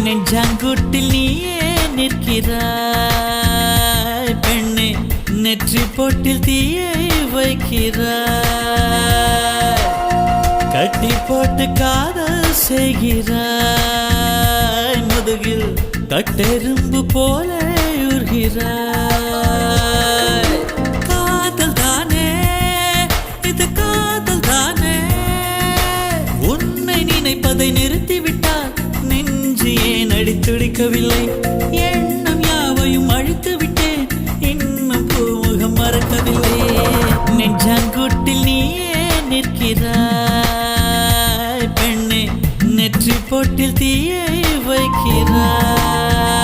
நெஞ்சாங்குட்டில் நீயே நிற்கிறாய் பெண்ணே, நெற்றி போட்டில் தீயை வைக்கிறாய், கட்டி போட்டு காதல் செய்கிறாய், முதுகில் கட்டெரும்பு போல உருகிறாய். காதல் தானே இது, காதல் தானே. உன்னை நினைப்பதை நிறுத்திவிட்டால் நெஞ்சு ஏன் அடித்துடிக்கவில்லை? எண்ணம் யாவையும் அழித்து விட்டேன், இன்னும் பூமுகம் மறக்கவில்லை. நெஞ்சாங்குட்டில் நீயே நிற்கிறாய் பெண்ணே, நெற்றி போட்டில் தீயை வைக்கிறாய்.